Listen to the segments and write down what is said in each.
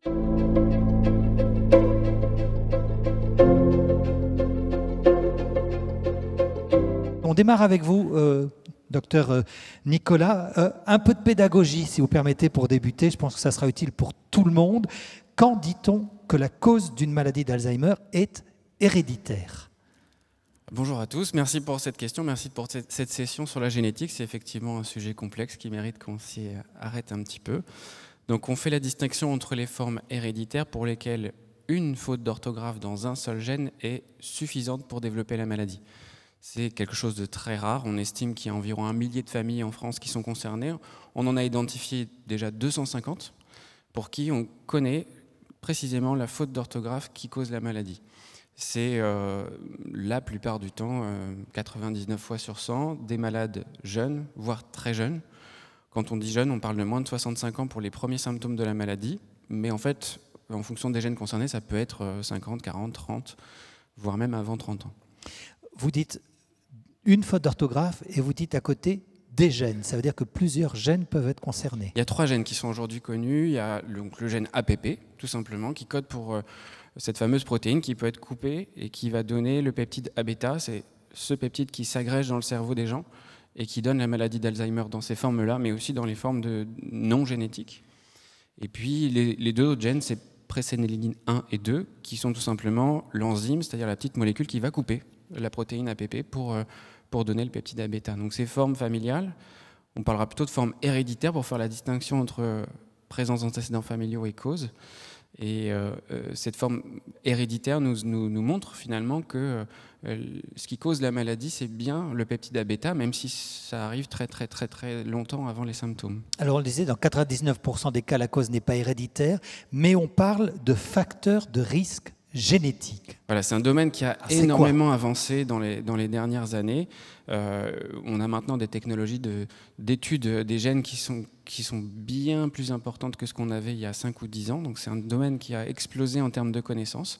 On démarre avec vous, docteur Nicolas. Un peu de pédagogie, si vous permettez, pour débuter. Je pense que ça sera utile pour tout le monde. Quand dit-on que la cause d'une maladie d'Alzheimer est héréditaire ? Bonjour à tous, merci pour cette question, merci pour cette session sur la génétique. C'est effectivement un sujet complexe qui mérite qu'on s'y arrête un petit peu. Donc on fait la distinction entre les formes héréditaires pour lesquelles une faute d'orthographe dans un seul gène est suffisante pour développer la maladie. C'est quelque chose de très rare. On estime qu'il y a environ 1 millier de familles en France qui sont concernées. On en a identifié déjà 250 pour qui on connaît précisément la faute d'orthographe qui cause la maladie. C'est la plupart du temps, 99 fois sur 100, des malades jeunes, voire très jeunes. Quand on dit jeune, on parle de moins de 65 ans pour les premiers symptômes de la maladie. Mais en fait, en fonction des gènes concernés, ça peut être 50, 40, 30, voire même avant 30 ans. Vous dites une faute d'orthographe et vous dites à côté des gènes. Ça veut dire que plusieurs gènes peuvent être concernés. Il y a 3 gènes qui sont aujourd'hui connus. Il y a donc le gène APP, tout simplement, qui code pour cette fameuse protéine qui peut être coupée et qui va donner le peptide A-bêta. C'est ce peptide qui s'agrège dans le cerveau des gens et qui donne la maladie d'Alzheimer dans ces formes-là, mais aussi dans les formes non génétiques. Et puis les 2 autres gènes, c'est présénéline 1 et 2, qui sont tout simplement l'enzyme, c'est-à-dire la petite molécule qui va couper la protéine APP pour donner le peptide A-bêta. Donc ces formes familiales, on parlera plutôt de formes héréditaires pour faire la distinction entre présence d'antécédents familiaux et cause. Et cette forme héréditaire nous montre finalement que ce qui cause la maladie, c'est bien le peptide A-bêta, même si ça arrive très très très très longtemps avant les symptômes. Alors on le disait, dans 99% des cas, la cause n'est pas héréditaire, mais on parle de facteurs de risque génétique. Voilà, c'est un domaine qui a énormément avancé dans les dernières années. On a maintenant des technologies d'études des gènes qui sont bien plus importantes que ce qu'on avait il y a 5 ou 10 ans. Donc c'est un domaine qui a explosé en termes de connaissances.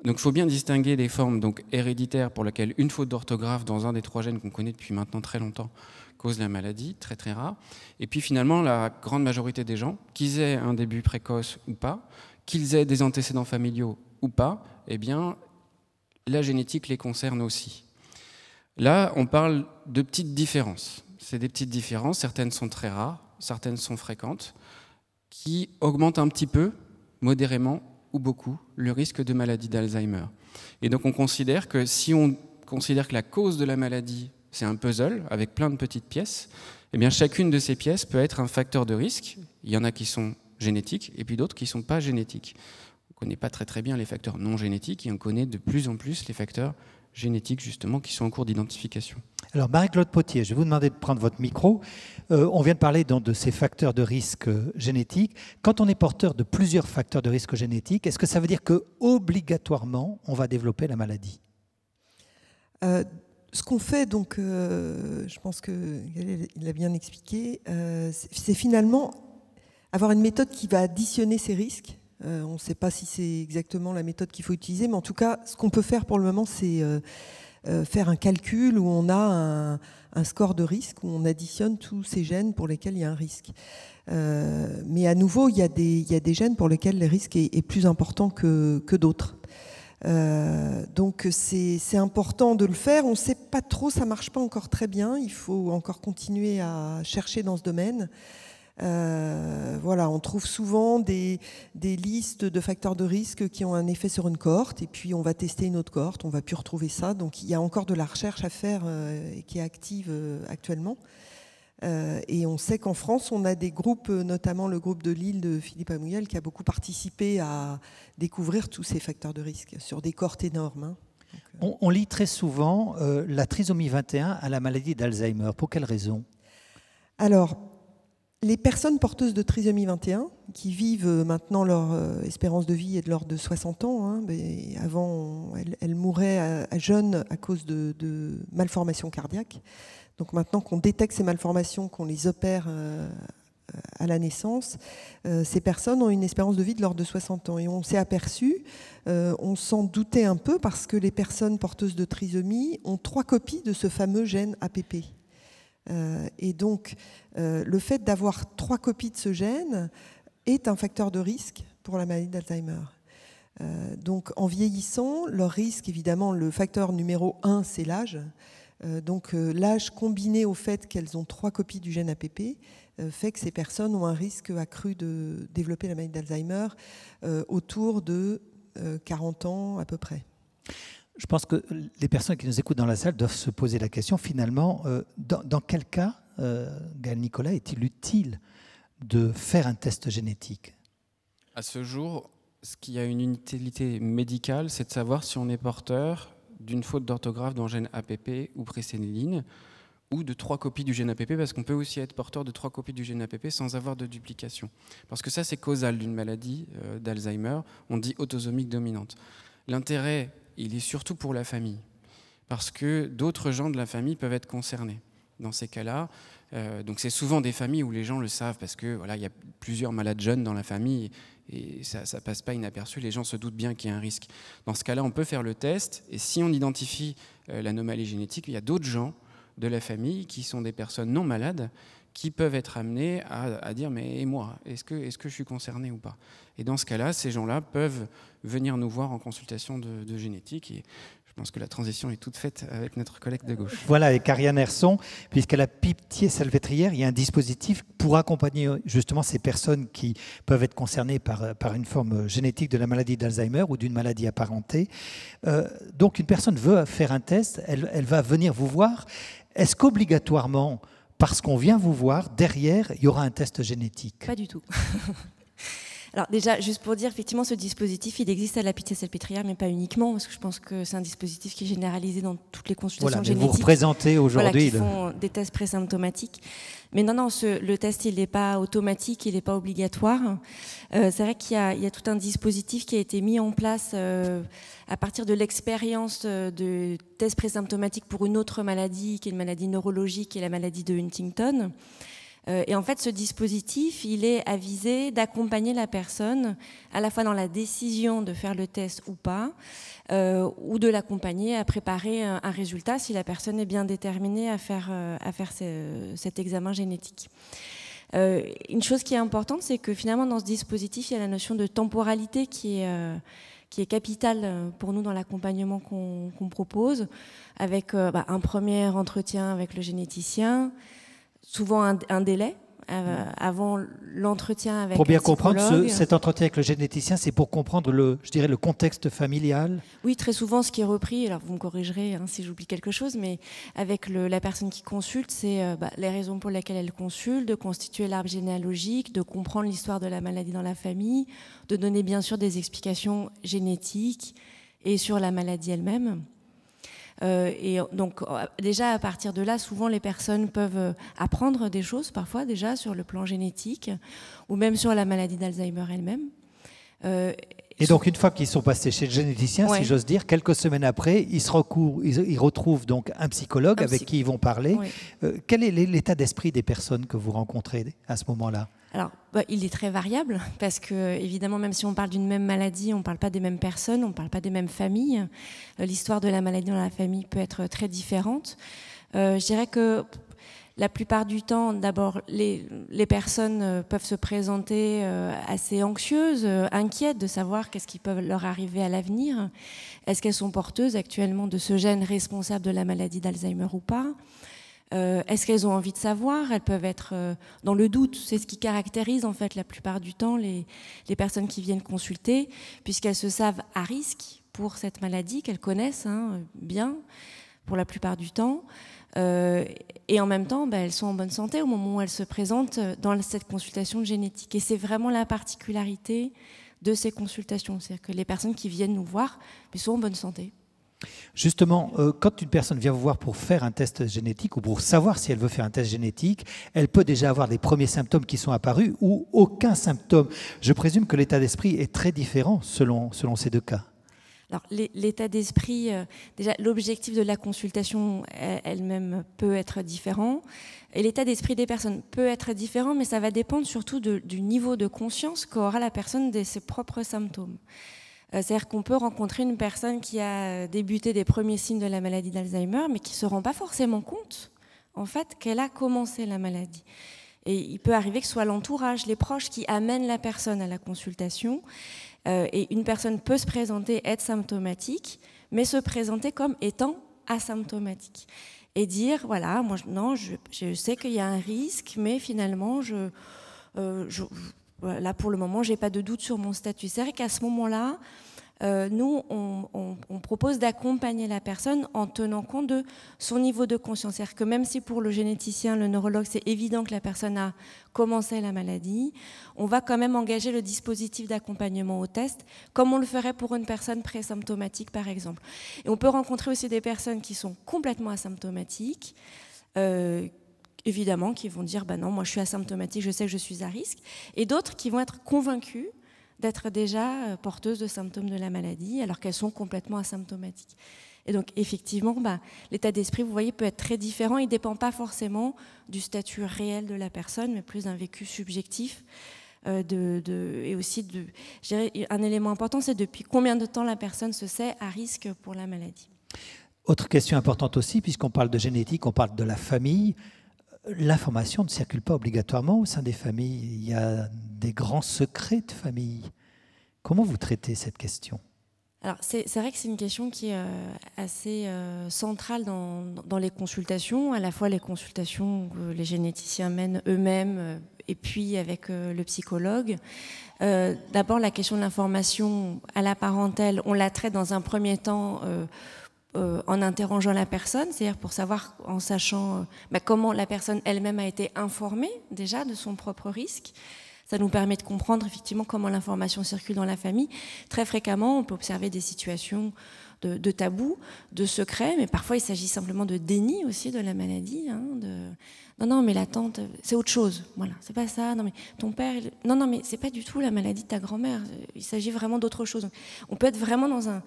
Donc il faut bien distinguer les formes donc, héréditaires pour lesquelles une faute d'orthographe dans un des 3 gènes qu'on connaît depuis maintenant très longtemps cause la maladie, très très rare. Et puis finalement, la grande majorité des gens, qu'ils aient un début précoce ou pas, qu'ils aient des antécédents familiaux ou pas, eh bien, la génétique les concerne aussi. Là, on parle de petites différences. C'est des petites différences, certaines sont très rares, certaines sont fréquentes, qui augmentent un petit peu, modérément ou beaucoup, le risque de maladie d'Alzheimer. Et donc on considère que si on considère que la cause de la maladie, c'est un puzzle avec plein de petites pièces, eh bien chacune de ces pièces peut être un facteur de risque. Il y en a qui sont génétiques et puis d'autres qui ne sont pas génétiques. On ne connaît pas très très bien les facteurs non génétiques et on connaît de plus en plus les facteurs génétiques justement qui sont en cours d'identification. Alors Marie-Claude Potier, je vais vous demander de prendre votre micro. On vient de parler donc de ces facteurs de risque génétiques. Quand on est porteur de plusieurs facteurs de risque génétiques, est-ce que ça veut dire qu'obligatoirement on va développer la maladie ? Ce qu'on fait, donc, je pense qu'il a bien expliqué, c'est finalement avoir une méthode qui va additionner ces risques. On ne sait pas si c'est exactement la méthode qu'il faut utiliser, mais en tout cas, ce qu'on peut faire pour le moment, c'est faire un calcul où on a un score de risque, où on additionne tous ces gènes pour lesquels il y a un risque. Mais à nouveau, il y a des gènes pour lesquels le risque est plus important que d'autres. Donc c'est important de le faire. On ne sait pas trop, ça ne marche pas encore très bien. Il faut encore continuer à chercher dans ce domaine. Voilà, on trouve souvent des listes de facteurs de risque qui ont un effet sur une cohorte et puis on va tester une autre cohorte, on ne va plus retrouver ça. Donc il y a encore de la recherche à faire qui est active actuellement. Et on sait qu'en France, on a des groupes, notamment le groupe de Lille de Philippe Amouyal, qui a beaucoup participé à découvrir tous ces facteurs de risque sur des cohortes énormes. On lit très souvent la trisomie 21 à la maladie d'Alzheimer. Pour quelle raison ? Alors, les personnes porteuses de trisomie 21, qui vivent maintenant leur espérance de vie est de l'ordre de 60 ans, mais avant, elles mouraient à jeunes à cause de malformations cardiaques. Donc maintenant qu'on détecte ces malformations, qu'on les opère à la naissance, ces personnes ont une espérance de vie de l'ordre de 60 ans. Et on s'est aperçu, on s'en doutait un peu, parce que les personnes porteuses de trisomie ont 3 copies de ce fameux gène APP. Et donc, le fait d'avoir 3 copies de ce gène est un facteur de risque pour la maladie d'Alzheimer. Donc en vieillissant, leur risque, évidemment, le facteur numéro 1, c'est l'âge. Donc l'âge combiné au fait qu'elles ont 3 copies du gène APP fait que ces personnes ont un risque accru de développer la maladie d'Alzheimer autour de 40 ans à peu près. Je pense que les personnes qui nous écoutent dans la salle doivent se poser la question, finalement, dans quel cas, Gaël Nicolas, est-il utile de faire un test génétique? À ce jour, ce qui a une utilité médicale, c'est de savoir si on est porteur d'une faute d'orthographe dans le gène APP ou présénéline, ou de 3 copies du gène APP, parce qu'on peut aussi être porteur de 3 copies du gène APP sans avoir de duplication. Parce que ça, c'est causal d'une maladie d'Alzheimer, on dit autosomique dominante. L'intérêt, il est surtout pour la famille, parce que d'autres gens de la famille peuvent être concernés. Dans ces cas-là, donc c'est souvent des familles où les gens le savent, parce que voilà, il y a plusieurs malades jeunes dans la famille, et ça ne passe pas inaperçu, les gens se doutent bien qu'il y a un risque. Dans ce cas-là, on peut faire le test, et si on identifie l'anomalie génétique, il y a d'autres gens de la famille qui sont des personnes non malades qui peuvent être amenés à dire « mais et moi, est-ce que je suis concerné ou pas ?» Et dans ce cas-là, ces gens-là peuvent venir nous voir en consultation de génétique, et je pense que la transition est toute faite avec notre collègue de gauche. Voilà, avec Ariane Herson, puisqu'à la Pitié-Salpêtrière, il y a un dispositif pour accompagner justement ces personnes qui peuvent être concernées par une forme génétique de la maladie d'Alzheimer ou d'une maladie apparentée. Donc une personne veut faire un test, elle va venir vous voir. Est-ce qu'obligatoirement, parce qu'on vient vous voir, derrière, il y aura un test génétique? Pas du tout. Alors déjà, juste pour dire, effectivement, ce dispositif, il existe à la Pitié-Salpêtrière, mais pas uniquement, parce que je pense que c'est un dispositif qui est généralisé dans toutes les consultations génétiques. Vous représentez aujourd'hui... Voilà, qui font des tests présymptomatiques. Mais non, le test, il n'est pas automatique, il n'est pas obligatoire. C'est vrai qu'il y a tout un dispositif qui a été mis en place à partir de l'expérience de tests présymptomatiques pour une autre maladie, qui est une maladie neurologique, qui est la maladie de Huntington. Et en fait, ce dispositif, il est avisé d'accompagner la personne à la fois dans la décision de faire le test ou pas, ou de l'accompagner à préparer un résultat si la personne est bien déterminée à faire cet examen génétique. Une chose qui est importante, c'est que finalement, dans ce dispositif, il y a la notion de temporalité qui est capitale pour nous dans l'accompagnement qu'on propose, avec un premier entretien avec le généticien, souvent un délai avant l'entretien avec pour bien un psychologue. Comprendre, cet entretien avec le généticien, c'est pour comprendre le contexte familial. Oui, très souvent, ce qui est repris, alors vous me corrigerez si j'oublie quelque chose, mais avec la personne qui consulte, c'est les raisons pour lesquelles elle consulte, de constituer l'arbre généalogique, de comprendre l'histoire de la maladie dans la famille, de donner bien sûr des explications génétiques et sur la maladie elle-même. Et donc déjà à partir de là, souvent les personnes peuvent apprendre des choses parfois déjà sur le plan génétique ou même sur la maladie d'Alzheimer elle-même. Et donc une fois qu'ils sont passés chez le généticien, si j'ose dire, quelques semaines après, ils retrouvent donc un psychologue avec qui ils vont parler. Quel est l'état d'esprit des personnes que vous rencontrez à ce moment-là ? Alors, il est très variable parce que, évidemment, même si on parle d'une même maladie, on ne parle pas des mêmes personnes, on ne parle pas des mêmes familles. L'histoire de la maladie dans la famille peut être très différente. Je dirais que la plupart du temps, d'abord, les personnes peuvent se présenter assez anxieuses, inquiètes de savoir qu'est-ce qui peut leur arriver à l'avenir. Est-ce qu'elles sont porteuses actuellement de ce gène responsable de la maladie d'Alzheimer ou pas ? Est-ce qu'elles ont envie de savoir? Elles peuvent être dans le doute. C'est ce qui caractérise en fait la plupart du temps les personnes qui viennent consulter, puisqu'elles se savent à risque pour cette maladie qu'elles connaissent bien pour la plupart du temps. Et en même temps, elles sont en bonne santé au moment où elles se présentent dans cette consultation génétique. Et c'est vraiment la particularité de ces consultations. C'est-à-dire que les personnes qui viennent nous voir sont en bonne santé. Justement, quand une personne vient vous voir pour faire un test génétique ou pour savoir si elle veut faire un test génétique, elle peut déjà avoir des premiers symptômes qui sont apparus ou aucun symptôme. Je présume que l'état d'esprit est très différent selon ces deux cas. Alors, l'état d'esprit, déjà, l'objectif de la consultation elle-même peut être différent. Et l'état d'esprit des personnes peut être différent, mais ça va dépendre surtout du niveau de conscience qu'aura la personne de ses propres symptômes. C'est-à-dire qu'on peut rencontrer une personne qui a débuté des premiers signes de la maladie d'Alzheimer, mais qui ne se rend pas forcément compte, en fait, qu'elle a commencé la maladie. Et il peut arriver que ce soit l'entourage, les proches qui amènent la personne à la consultation. Et une personne peut se présenter, être symptomatique, mais se présenter comme étant asymptomatique. Et dire, voilà, moi, non, je sais qu'il y a un risque, mais finalement, là, pour le moment, je n'ai pas de doute sur mon statut. C'est vrai qu'à ce moment-là, nous, on propose d'accompagner la personne en tenant compte de son niveau de conscience. C'est-à-dire que même si pour le généticien, le neurologue, c'est évident que la personne a commencé la maladie, on va quand même engager le dispositif d'accompagnement au test, comme on le ferait pour une personne présymptomatique, par exemple. Et on peut rencontrer aussi des personnes qui sont complètement asymptomatiques, évidemment, qui vont dire, non, moi je suis asymptomatique, je sais que je suis à risque, et d'autres qui vont être convaincus d'être déjà porteuses de symptômes de la maladie, alors qu'elles sont complètement asymptomatiques. Et donc, effectivement, l'état d'esprit, vous voyez, peut être très différent. Il ne dépend pas forcément du statut réel de la personne, mais plus d'un vécu subjectif. Et aussi, je dirais, un élément important, c'est depuis combien de temps la personne se sait à risque pour la maladie. Autre question importante aussi, puisqu'on parle de génétique, on parle de la famille. L'information ne circule pas obligatoirement au sein des familles. Il y a des grands secrets de famille. Comment vous traitez cette question ? Alors, c'est vrai que c'est une question qui est assez centrale dans les consultations, à la fois les consultations que les généticiens mènent eux-mêmes et puis avec le psychologue. D'abord, la question de l'information à la parentèle, on la traite dans un premier temps en interrogeant la personne, c'est-à-dire pour savoir, en sachant comment la personne elle-même a été informée déjà de son propre risque. Ça nous permet de comprendre effectivement comment l'information circule dans la famille. Très fréquemment, on peut observer des situations de tabou, de secret, mais parfois il s'agit simplement de déni aussi de la maladie. Non, mais la tante, c'est autre chose. Voilà, c'est pas ça. Non, mais ton père, non, mais c'est pas du tout la maladie de ta grand-mère. Il s'agit vraiment d'autre chose. Donc, on peut être vraiment dans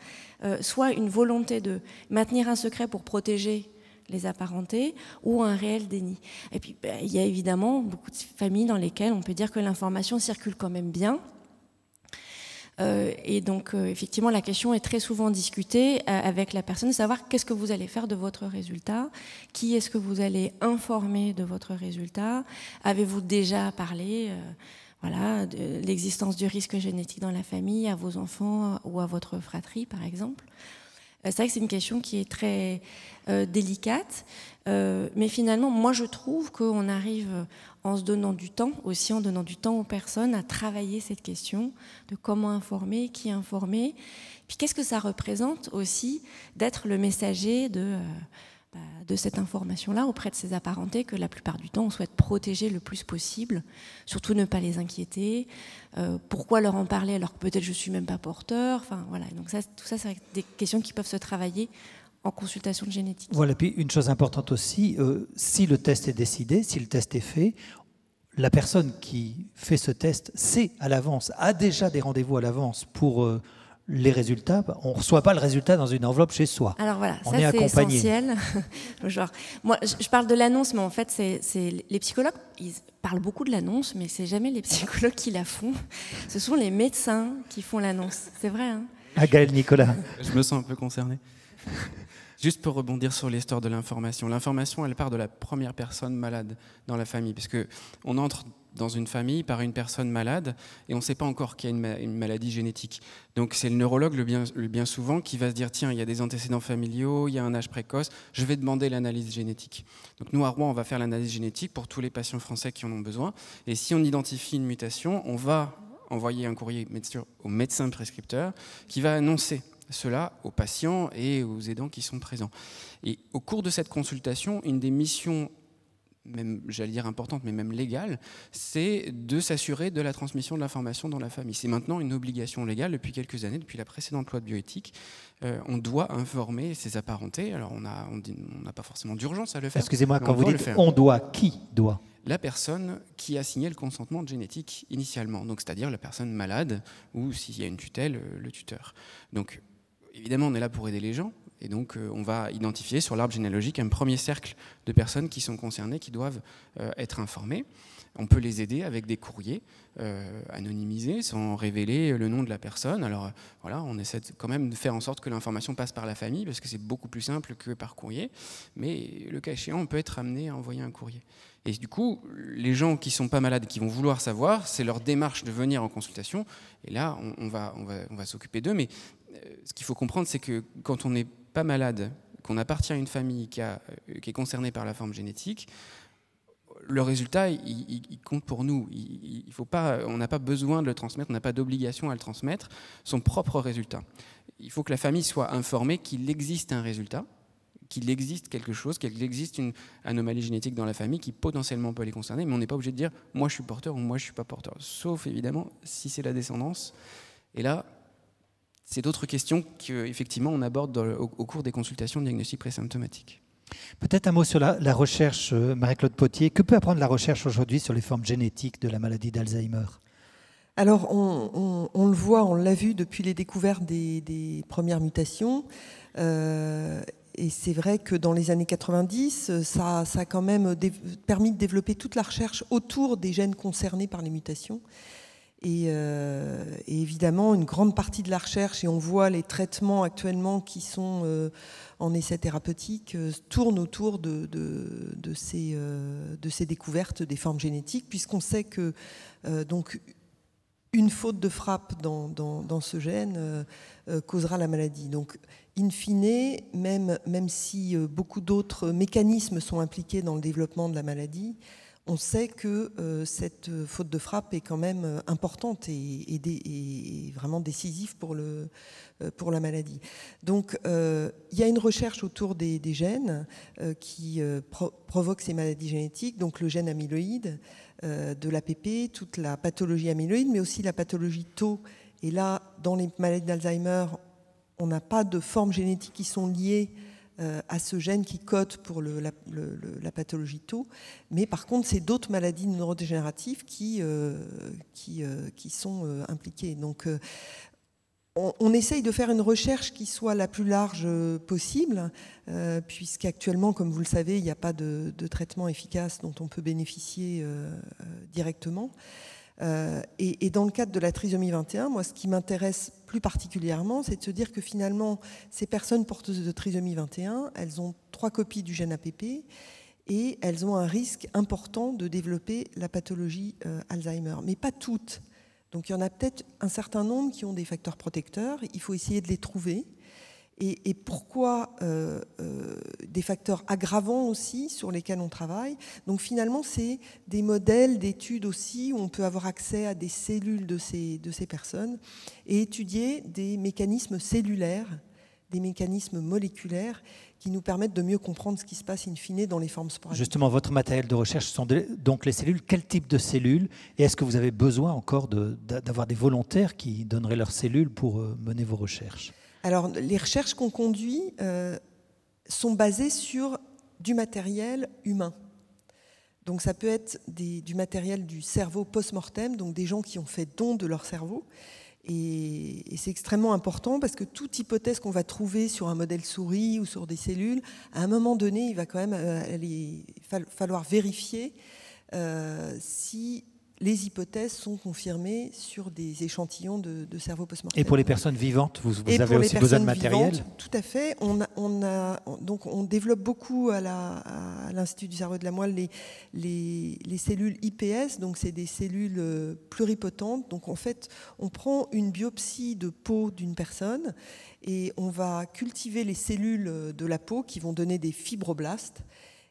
soit une volonté de maintenir un secret pour protéger les apparentés, ou un réel déni. Et puis, il y a évidemment beaucoup de familles dans lesquelles on peut dire que l'information circule quand même bien. Et donc, effectivement, la question est très souvent discutée avec la personne, de savoir qu'est-ce que vous allez faire de votre résultat, qui est-ce que vous allez informer de votre résultat, avez-vous déjà parlé de l'existence du risque génétique dans la famille, à vos enfants ou à votre fratrie, par exemple. C'est vrai que c'est une question qui est très délicate, mais finalement, moi je trouve qu'on arrive, en se donnant du temps, aussi en donnant du temps aux personnes, à travailler cette question de comment informer, qui informer, puis qu'est-ce que ça représente aussi d'être le messager de cette information-là auprès de ses apparentés que la plupart du temps on souhaite protéger le plus possible, surtout ne pas les inquiéter. Pourquoi leur en parler alors que peut-être je suis même pas porteur. Enfin voilà. Donc tout ça, c'est des questions qui peuvent se travailler en consultation de génétique. Voilà. Puis une chose importante aussi, si le test est décidé, si le test est fait, la personne qui fait ce test sait à l'avance, a déjà des rendez-vous à l'avance pour les résultats. On ne reçoit pas le résultat dans une enveloppe chez soi. Alors voilà, on ça est c'est accompagné. essentiel. Genre, moi, je parle de l'annonce, mais en fait, c'est les psychologues, ils parlent beaucoup de l'annonce, mais c'est jamais les psychologues qui la font. Ce sont les médecins qui font l'annonce. C'est vrai, hein ? Gaël Nicolas. Je me sens un peu concerné. Juste pour rebondir sur l'histoire de l'information. L'information, elle part de la première personne malade dans la famille, parce qu'on entre dans une famille par une personne malade et on ne sait pas encore qu'il y a une maladie génétique. Donc c'est le neurologue le bien souvent qui va se dire tiens, il y a des antécédents familiaux, il y a un âge précoce, je vais demander l'analyse génétique. Donc nous à Rouen, on va faire l'analyse génétique pour tous les patients français qui en ont besoin, et si on identifie une mutation, on va envoyer un courrier au médecin prescripteur qui va annoncer cela aux patients et aux aidants qui sont présents. Et au cours de cette consultation, une des missions, même, j'allais dire importante, mais même légale, c'est de s'assurer de la transmission de l'information dans la famille. C'est maintenant une obligation légale depuis quelques années, depuis la précédente loi de bioéthique. On doit informer ses apparentés. Alors on n'a pas forcément d'urgence à le faire. Excusez-moi, quand vous dites on doit, qui doit ? La personne qui a signé le consentement de génétique initialement, donc c'est-à-dire la personne malade ou s'il y a une tutelle, le tuteur. Donc évidemment, on est là pour aider les gens. Et donc, on va identifier sur l'arbre généalogique un premier cercle de personnes qui sont concernées, qui doivent être informées. On peut les aider avec des courriers anonymisés, sans révéler le nom de la personne. Alors voilà, on essaie quand même de faire en sorte que l'information passe par la famille, parce que c'est beaucoup plus simple que par courrier. Mais le cas échéant, on peut être amené à envoyer un courrier. Et du coup, les gens qui ne sont pas malades, qui vont vouloir savoir, c'est leur démarche de venir en consultation. Et là, on va s'occuper d'eux. Mais ce qu'il faut comprendre, c'est que quand on n'est pas malade, qu'on appartient à une famille qui est concernée par la forme génétique, le résultat, il compte pour nous. On n'a pas besoin de le transmettre, on n'a pas d'obligation à le transmettre, son propre résultat. Il faut que la famille soit informée qu'il existe un résultat, qu'il existe quelque chose, qu'il existe une anomalie génétique dans la famille qui potentiellement peut les concerner, mais on n'est pas obligé de dire « moi je suis porteur » ou « moi je ne suis pas porteur », sauf évidemment si c'est la descendance. Et là, c'est d'autres questions qu'effectivement on aborde au cours des consultations de diagnostic présymptomatique. Peut-être un mot sur la recherche, Marie-Claude Potier. Que peut apprendre la recherche aujourd'hui sur les formes génétiques de la maladie d'Alzheimer ? Alors, on le voit, on l'a vu depuis les découvertes des premières mutations. Et c'est vrai que dans les années 90, ça a quand même permis de développer toute la recherche autour des gènes concernés par les mutations. Et évidemment, une grande partie de la recherche, et on voit les traitements actuellement qui sont en essai thérapeutique, tournent autour de ces découvertes des formes génétiques, puisqu'on sait que donc, une faute de frappe dans ce gène causera la maladie. Donc, in fine, même si beaucoup d'autres mécanismes sont impliqués dans le développement de la maladie, on sait que cette faute de frappe est quand même importante et vraiment décisive pour la maladie. Donc, il y a une recherche autour des gènes qui provoquent ces maladies génétiques, donc le gène amyloïde, de l'APP, toute la pathologie amyloïde, mais aussi la pathologie Tau. Et là, dans les maladies d'Alzheimer, on n'a pas de formes génétiques qui sont liées à ce gène qui code pour la pathologie Tau, mais par contre c'est d'autres maladies neurodégénératives qui sont impliquées. Donc on essaye de faire une recherche qui soit la plus large possible, puisqu'actuellement, comme vous le savez, il n'y a pas de traitement efficace dont on peut bénéficier directement. Et dans le cadre de la trisomie 21, moi, ce qui m'intéresse plus particulièrement, c'est de se dire que finalement, ces personnes porteuses de trisomie 21, elles ont 3 copies du gène APP et elles ont un risque important de développer la pathologie Alzheimer, mais pas toutes. Donc il y en a peut-être un certain nombre qui ont des facteurs protecteurs, il faut essayer de les trouver. Et pourquoi des facteurs aggravants aussi sur lesquels on travaille. Donc finalement, c'est des modèles d'études aussi où on peut avoir accès à des cellules de ces personnes et étudier des mécanismes cellulaires, des mécanismes moléculaires qui nous permettent de mieux comprendre ce qui se passe in fine dans les formes sporadiques. Justement, votre matériel de recherche sont donc les cellules. Quel type de cellules ? Et est-ce que vous avez besoin encore d'avoir des volontaires qui donneraient leurs cellules pour mener vos recherches ? Alors, les recherches qu'on conduit sont basées sur du matériel humain. Donc, ça peut être du matériel du cerveau post-mortem, donc des gens qui ont fait don de leur cerveau. Et c'est extrêmement important parce que toute hypothèse qu'on va trouver sur un modèle souris ou sur des cellules, à un moment donné, il va quand même falloir vérifier si les hypothèses sont confirmées sur des échantillons de cerveau post-mortem. Et pour les personnes vivantes, vous avez aussi besoin de matériel ? Tout à fait. On développe beaucoup à l'Institut du cerveau et de la moelle les cellules IPS, donc c'est des cellules pluripotentes. Donc en fait, on prend une biopsie de peau d'une personne et on va cultiver les cellules de la peau qui vont donner des fibroblastes.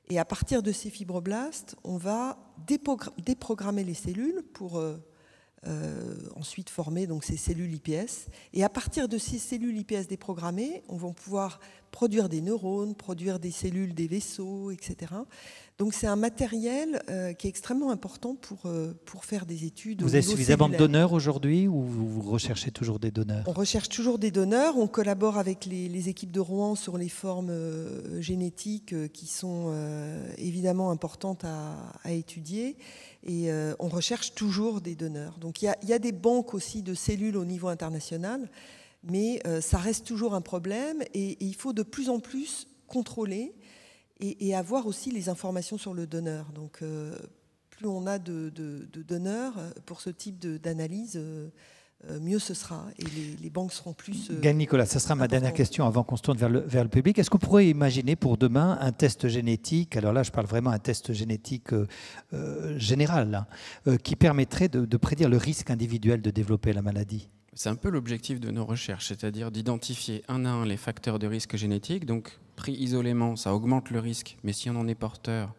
Et à partir de ces fibroblastes, on va déprogrammer les cellules pour ensuite former donc, ces cellules IPS. Et à partir de ces cellules IPS déprogrammées, on va pouvoir produire des neurones, produire des cellules, des vaisseaux, etc. Donc c'est un matériel qui est extrêmement important pour faire des études. Vous avez suffisamment de donneurs aujourd'hui ou vous recherchez toujours des donneurs ? On recherche toujours des donneurs. On collabore avec les équipes de Rouen sur les formes génétiques qui sont évidemment importantes à étudier. Et on recherche toujours des donneurs. Donc il y a des banques aussi de cellules au niveau international, mais ça reste toujours un problème et il faut de plus en plus contrôler et avoir aussi les informations sur le donneur. Donc plus on a de donneurs pour ce type d'analyse, mieux ce sera. Et les banques seront plus... Gaël Nicolas, ça sera ma dernière question avant qu'on se tourne vers le public. Est-ce qu'on pourrait imaginer pour demain un test génétique, alors là je parle vraiment d'un test génétique général, hein, qui permettrait de prédire le risque individuel de développer la maladie? C'est un peu l'objectif de nos recherches, c'est-à-dire d'identifier un à un les facteurs de risque génétique. Donc, pris isolément, ça augmente le risque, mais si on en est porteur,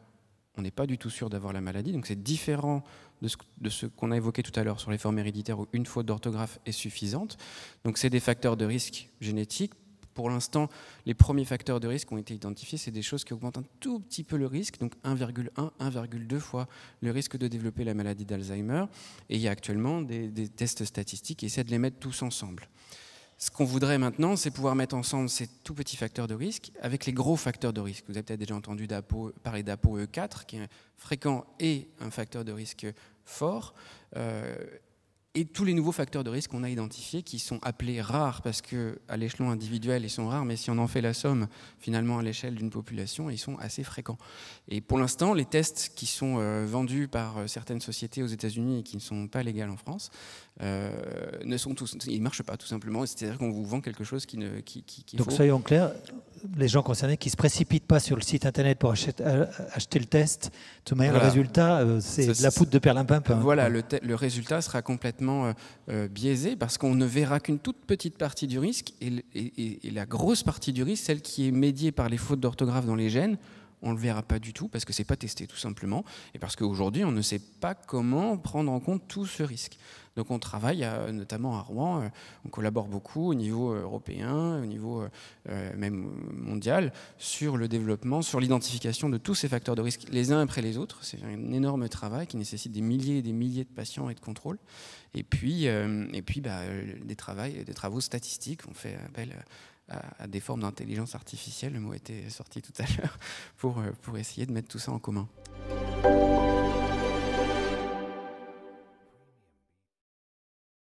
on n'est pas du tout sûr d'avoir la maladie. Donc, c'est différent de ce qu'on a évoqué tout à l'heure sur les formes héréditaires où une faute d'orthographe est suffisante. Donc, c'est des facteurs de risque génétique. Pour l'instant, les premiers facteurs de risque ont été identifiés. C'est des choses qui augmentent un tout petit peu le risque, donc 1,1, 1,2 fois le risque de développer la maladie d'Alzheimer. Et il y a actuellement des tests statistiques qui essaient de les mettre tous ensemble. Ce qu'on voudrait maintenant, c'est pouvoir mettre ensemble ces tout petits facteurs de risque avec les gros facteurs de risque. Vous avez peut-être déjà entendu parler d'ApoE4, qui est fréquent et un facteur de risque fort. Et tous les nouveaux facteurs de risque qu'on a identifiés, qui sont appelés rares, parce qu'à l'échelon individuel, ils sont rares, mais si on en fait la somme, finalement, à l'échelle d'une population, ils sont assez fréquents. Et pour l'instant, les tests qui sont vendus par certaines sociétés aux États-Unis et qui ne sont pas légales en France, ils ne marchent pas, tout simplement. C'est-à-dire qu'on vous vend quelque chose qui est Donc, faux. soyons clairs, les gens concernés qui ne se précipitent pas sur le site internet pour acheter le test, de toute manière, voilà. Le résultat, c'est de la poudre de perlimpinpin. Voilà, le résultat sera complètement biaisé parce qu'on ne verra qu'une toute petite partie du risque et la grosse partie du risque, celle qui est médiée par les fautes d'orthographe dans les gènes, on ne le verra pas du tout parce que ce n'est pas testé tout simplement et parce qu'aujourd'hui on ne sait pas comment prendre en compte tout ce risque. Donc on travaille notamment à Rouen, on collabore beaucoup au niveau européen, au niveau même mondial, sur le développement, sur l'identification de tous ces facteurs de risque les uns après les autres. C'est un énorme travail qui nécessite des milliers et des milliers de patients et de contrôles. Et puis des travaux statistiques, on fait appel à des formes d'intelligence artificielle, le mot était sorti tout à l'heure, pour essayer de mettre tout ça en commun.